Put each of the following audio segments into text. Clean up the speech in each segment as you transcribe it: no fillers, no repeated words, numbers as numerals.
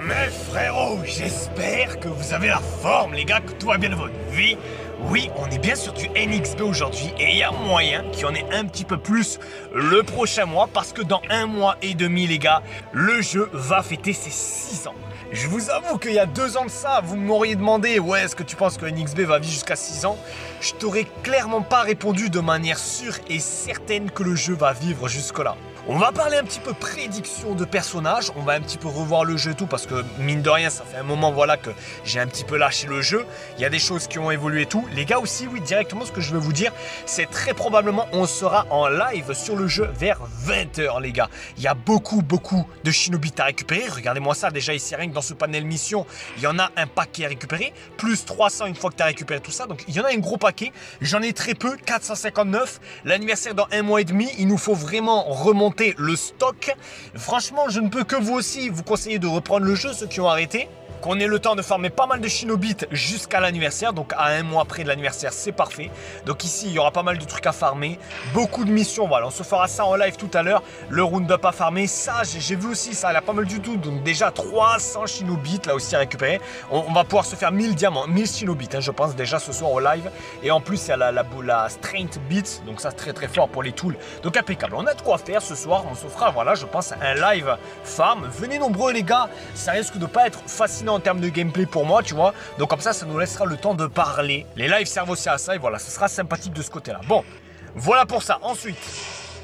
Mes frérots, j'espère que vous avez la forme, les gars, que tout va bien dans votre vie. Oui, on est bien sur du NXP aujourd'hui et il y a moyen qu'il y en ait un petit peu plus le prochain mois parce que dans 1 mois et demi, les gars, le jeu va fêter ses 6 ans. Je vous avoue qu'il y a 2 ans de ça, vous m'auriez demandé « Ouais, est-ce que tu penses que NXP va vivre jusqu'à 6 ans ?» Je t'aurais clairement pas répondu de manière sûre et certaine que le jeu va vivre jusque-là. On va parler un petit peu prédiction de personnages, on va un petit peu revoir le jeu et tout parce que mine de rien ça fait un moment voilà que j'ai un petit peu lâché le jeu. Il y a des choses qui ont évolué et tout. Les gars aussi oui directement ce que je veux vous dire c'est très probablement on sera en live sur le jeu vers 20 h les gars. Il y a beaucoup de Shinobi à récupérer. Regardez-moi ça déjà ici rien que dans ce panel mission il y en a un paquet à récupérer. Plus 300 une fois que tu as récupéré tout ça. Donc il y en a un gros paquet. J'en ai très peu, 459. L'anniversaire dans 1 mois et demi. Il nous faut vraiment remonter le stock. Franchement, je ne peux que vous aussi vous conseiller de reprendre le jeu, ceux qui ont arrêté. Qu'on ait le temps de farmer pas mal de Shinobites jusqu'à l'anniversaire. Donc à 1 mois après de l'anniversaire, c'est parfait. Donc ici, il y aura pas mal de trucs à farmer. Beaucoup de missions, voilà. On se fera ça en live tout à l'heure. Le round-up à farmer. Ça, j'ai vu aussi, ça a l'air pas mal du tout. Donc déjà 300 Shinobites là aussi à récupérer. On va pouvoir se faire 1000 diamants, 1000 Shinobites, hein, je pense déjà ce soir au live. Et en plus, il y a la Strength Beats. Donc ça, c'est très fort pour les tools. Donc impeccable. On a de quoi faire ce soir. On se fera, voilà, je pense, un live farm. Venez nombreux les gars. Ça risque de pas être facile en termes de gameplay pour moi, tu vois. Donc comme ça nous laissera le temps de parler. Les lives servent aussi à ça et voilà, ce sera sympathique de ce côté-là. Bon, voilà pour ça. Ensuite,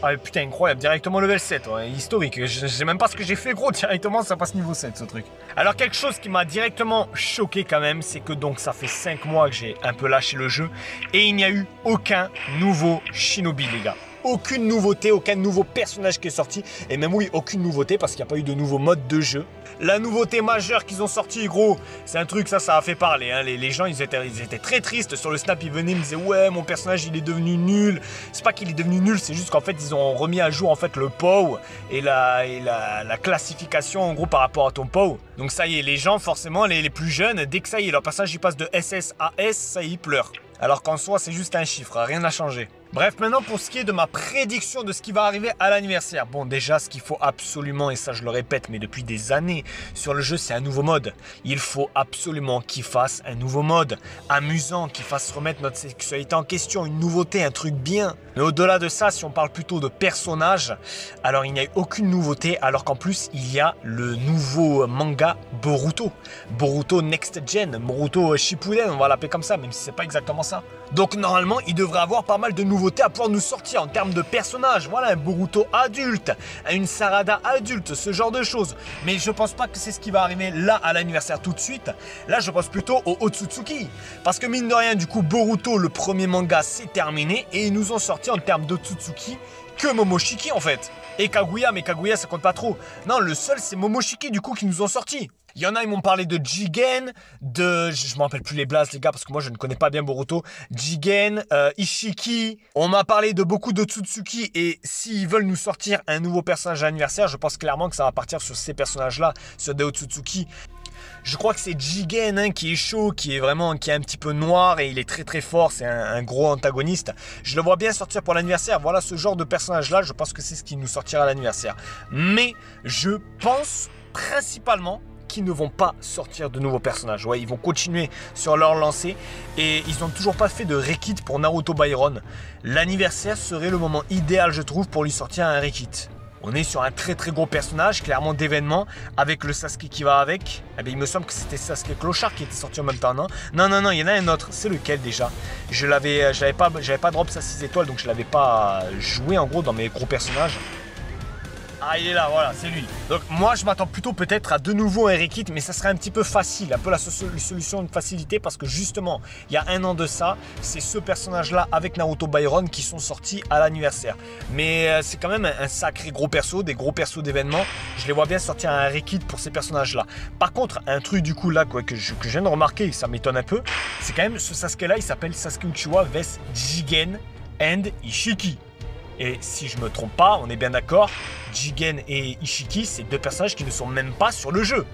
ah putain, incroyable, directement level 7, ouais, historique. Je sais même pas ce que j'ai fait, gros, directement ça passe niveau 7 ce truc. Alors quelque chose qui m'a directement choqué quand même, c'est que donc ça fait 5 mois que j'ai un peu lâché le jeu et il n'y a eu aucun nouveau Shinobi, les gars. Aucune nouveauté, aucun nouveau personnage qui est sorti. Et même oui, aucune nouveauté parce qu'il n'y a pas eu de nouveau mode de jeu. La nouveauté majeure qu'ils ont sorti, gros, c'est un truc, ça a fait parler. Hein. Les gens, ils étaient très tristes. Sur le snap, ils venaient, ils me disaient, ouais, mon personnage, il est devenu nul. C'est pas qu'il est devenu nul, c'est juste qu'en fait, ils ont remis à jour en fait le POW et la classification, en gros, par rapport à ton POW. Donc ça y est, les gens, forcément, les plus jeunes, dès que ça y est, leur personnage, il passe de SS à S, ça y est, ils pleurent. Alors qu'en soi, c'est juste un chiffre, rien n'a changé. Bref, maintenant pour ce qui est de ma prédiction de ce qui va arriver à l'anniversaire. Bon, déjà, ce qu'il faut absolument, et ça je le répète, mais depuis des années, sur le jeu, c'est un nouveau mode. Il faut absolument qu'il fasse un nouveau mode, amusant, qu'il fasse remettre notre sexualité en question, une nouveauté, un truc bien. Mais au-delà de ça, si on parle plutôt de personnages, alors il n'y a eu aucune nouveauté, alors qu'en plus, il y a le nouveau manga Boruto. Boruto Next Gen, Boruto Shippuden, on va l'appeler comme ça, même si c'est pas exactement ça. Donc normalement, il devrait avoir pas mal de nouveautés à pouvoir nous sortir en termes de personnages. Voilà, un Boruto adulte, une Sarada adulte, ce genre de choses. Mais je pense pas que c'est ce qui va arriver là à l'anniversaire tout de suite. Là, je pense plutôt au Otsutsuki. Parce que mine de rien, du coup, Boruto, le premier manga, c'est terminé. Et ils nous ont sorti en termes d'Otsutsuki que Momoshiki en fait. Et Kaguya, mais Kaguya, ça compte pas trop. Non, le seul, c'est Momoshiki, du coup, qui nous ont sorti. Il y en a, ils m'ont parlé de Jigen, je me rappelle plus les blases, les gars, parce que moi, je ne connais pas bien Boruto. Jigen, Ishiki. On m'a parlé de beaucoup de Tsutsuki. Et s'ils veulent nous sortir un nouveau personnage à l'anniversaire, je pense clairement que ça va partir sur ces personnages-là, sur des Otsutsuki. Je crois que c'est Jigen hein, qui est chaud, qui est un petit peu noir et il est très fort, c'est un gros antagoniste. Je le vois bien sortir pour l'anniversaire, voilà ce genre de personnage-là, je pense que c'est ce qui nous sortira à l'anniversaire. Mais je pense principalement qu'ils ne vont pas sortir de nouveaux personnages. Ouais, ils vont continuer sur leur lancée et ils n'ont toujours pas fait de rekit pour Naruto Byron. L'anniversaire serait le moment idéal, je trouve, pour lui sortir un rekit. On est sur un très gros personnage, clairement d'événement, avec le Sasuke qui va avec. Eh bien, il me semble que c'était Sasuke Clochard qui était sorti en même temps, non? Non, il y en a un autre. C'est lequel déjà? J'avais pas drop sa 6 étoiles, donc je l'avais pas joué en gros dans mes gros personnages. Ah, il est là, voilà, c'est lui. Donc moi, je m'attends plutôt peut-être à de nouveau un rekit, mais ça serait un petit peu facile, un peu la solution de facilité, parce que justement, il y a 1 an de ça, c'est ce personnage-là avec Naruto Byron qui sont sortis à l'anniversaire. Mais c'est quand même un sacré gros perso, des gros persos d'événements. Je les vois bien sortir un rekit pour ces personnages-là. Par contre, un truc du coup là, quoi, que je viens de remarquer, ça m'étonne un peu, c'est quand même ce Sasuke-là, il s'appelle Sasuke Uchiwa vs Jigen and Ishiki. Et si je me trompe pas, on est bien d'accord, Jigen et Ishiki, c'est 2 personnages qui ne sont même pas sur le jeu.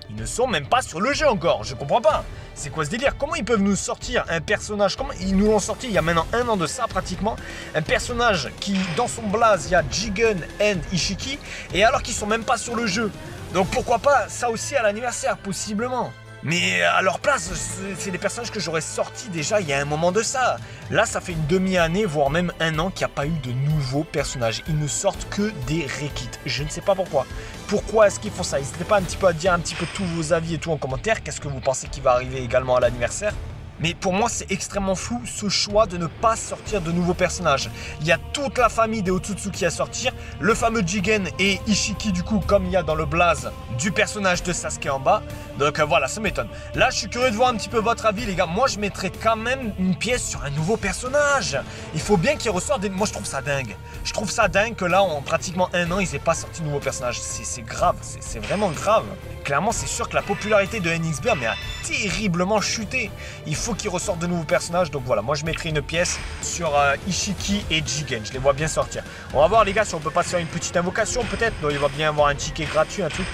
Ils ne sont même pas sur le jeu encore, je comprends pas. C'est quoi ce délire? Comment ils peuvent nous sortir un personnage? Comment ils nous l'ont sorti il y a maintenant 1 an de ça pratiquement? Un personnage qui, dans son blaze, il y a Jigen and Ishiki, et alors qu'ils sont même pas sur le jeu. Donc pourquoi pas ça aussi à l'anniversaire, possiblement. Mais à leur place, c'est des personnages que j'aurais sortis déjà il y a un moment de ça. Là, ça fait une demi-année, voire même un an qu'il n'y a pas eu de nouveaux personnages. Ils ne sortent que des rekits. Je ne sais pas pourquoi. Pourquoi est-ce qu'ils font ça? N'hésitez pas un petit peu à dire un petit peu tous vos avis et tout en commentaire. Qu'est-ce que vous pensez qui va arriver également à l'anniversaire? Mais pour moi, c'est extrêmement flou ce choix de ne pas sortir de nouveaux personnages. Il y a toute la famille des Otsutsuki à sortir. Le fameux Jigen et Ishiki, du coup, comme il y a dans le blaze du personnage de Sasuke en bas. Donc voilà, ça m'étonne. Là, je suis curieux de voir un petit peu votre avis, les gars. Moi, je mettrais quand même une pièce sur un nouveau personnage. Il faut bien qu'il ressorte des... Moi, je trouve ça dingue. Je trouve ça dingue que là, en pratiquement un an, ils n'aient pas sorti de nouveaux personnages. C'est grave, c'est vraiment grave. Clairement, c'est sûr que la popularité de NXB a terriblement chuté. Il faut qu'ils ressortent de nouveaux personnages. Donc voilà, moi, je mettrais une pièce sur Ishiki et Jigen. Je les vois bien sortir. On va voir, les gars, si on peut pas se faire une petite invocation, peut-être. Il va bien avoir un ticket gratuit, un truc.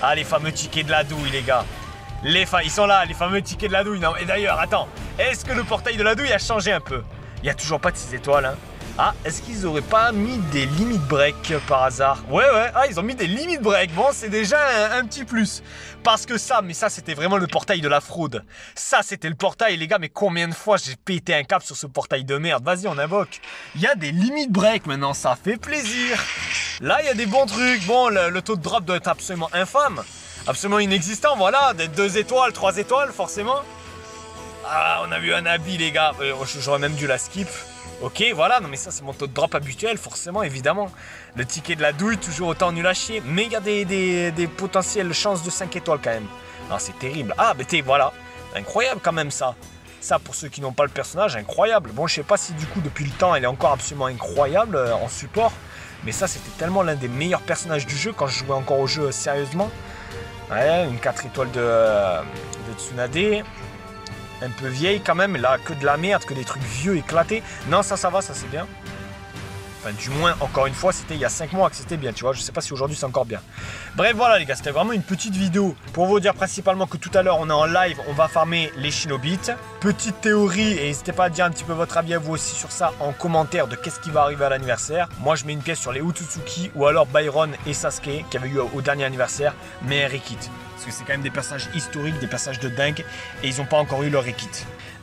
Ah, les fameux tickets de la douille, les gars. Ils sont là, les fameux tickets de la douille. Non, et d'ailleurs, attends, est-ce que le portail de la douille a changé un peu? Il n'y a toujours pas de 6 étoiles, hein. Ah, est-ce qu'ils auraient pas mis des limit break par hasard? Ouais, ah, ils ont mis des limit break. Bon, c'est déjà un petit plus. Parce que ça, mais ça, c'était vraiment le portail de la fraude. Ça, c'était le portail, les gars, mais combien de fois j'ai pété un câble sur ce portail de merde? Vas-y, on invoque. Il y a des limit break maintenant, ça fait plaisir. Là, il y a des bons trucs. Bon, le taux de drop doit être absolument infâme. Absolument inexistant, voilà. Des 2 étoiles, 3 étoiles, forcément. Ah, on a vu un habit, les gars. J'aurais même dû la skip. Ok, voilà, non mais ça c'est mon taux de drop habituel, forcément, évidemment. Le ticket de la douille, toujours autant nul à chier. Mais il y a des potentielles chances de 5 étoiles quand même. Non, c'est terrible. Ah, mais voilà. Incroyable quand même ça. Ça, pour ceux qui n'ont pas le personnage, incroyable. Bon, je sais pas si du coup, depuis le temps, elle est encore absolument incroyable en support. Mais ça, c'était tellement l'un des meilleurs personnages du jeu quand je jouais encore au jeu sérieusement. Ouais, une 4 étoiles de Tsunade. Un peu vieille quand même, là que de la merde, que des trucs vieux éclatés. Non, ça va, ça c'est bien. Enfin, du moins, encore une fois, c'était il y a 5 mois que c'était bien, tu vois. Je sais pas si aujourd'hui c'est encore bien. Bref, voilà les gars, c'était vraiment une petite vidéo pour vous dire principalement que tout à l'heure, on est en live, on va farmer les Shinobites. Petite théorie, et n'hésitez pas à dire un petit peu votre avis à vous aussi sur ça en commentaire de qu'est-ce qui va arriver à l'anniversaire. Moi, je mets une pièce sur les Otsutsuki ou alors Byron et Sasuke qui avaient eu au dernier anniversaire, mais un rekit. Parce que c'est quand même des personnages historiques, des personnages de dingue, et ils n'ont pas encore eu leur rekit.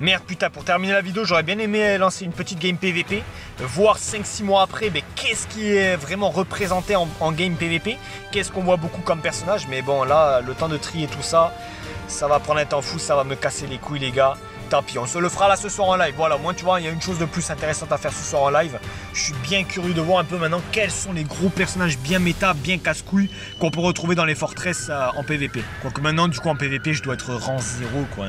Merde, putain, pour terminer la vidéo, j'aurais bien aimé lancer une petite game PVP, voir 5-6 mois après, mais qu'est-ce qui est vraiment représenté en game PVP, qu'est-ce qu'on voit beaucoup comme personnage, mais bon, là, le temps de trier tout ça, ça va prendre un temps fou, ça va me casser les couilles, les gars. Tant pis, on se le fera là ce soir en live. Voilà, moi tu vois, il y a une chose de plus intéressante à faire ce soir en live. Je suis bien curieux de voir un peu maintenant quels sont les gros personnages bien méta, bien casse-couilles qu'on peut retrouver dans les forteresses en PVP. Quoique maintenant, du coup, en PVP, je dois être rang 0, quoi.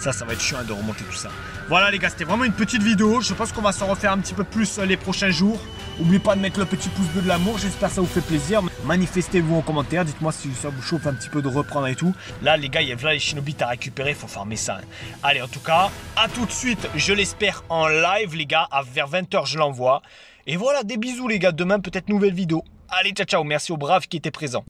Ça va être chiant de remonter tout ça. Voilà les gars, c'était vraiment une petite vidéo. Je pense qu'on va s'en refaire un petit peu plus les prochains jours. N'oubliez pas de mettre le petit pouce bleu de l'amour, j'espère que ça vous fait plaisir. Manifestez-vous en commentaire, dites-moi si ça vous chauffe un petit peu de reprendre et tout. Là les gars, il y a là les Shinobites à récupérer, il faut farmer ça. Allez, en tout cas, à tout de suite, je l'espère en live les gars, vers 20 h je l'envoie. Et voilà, des bisous les gars, demain peut-être nouvelle vidéo. Allez, ciao ciao, merci aux braves qui étaient présents.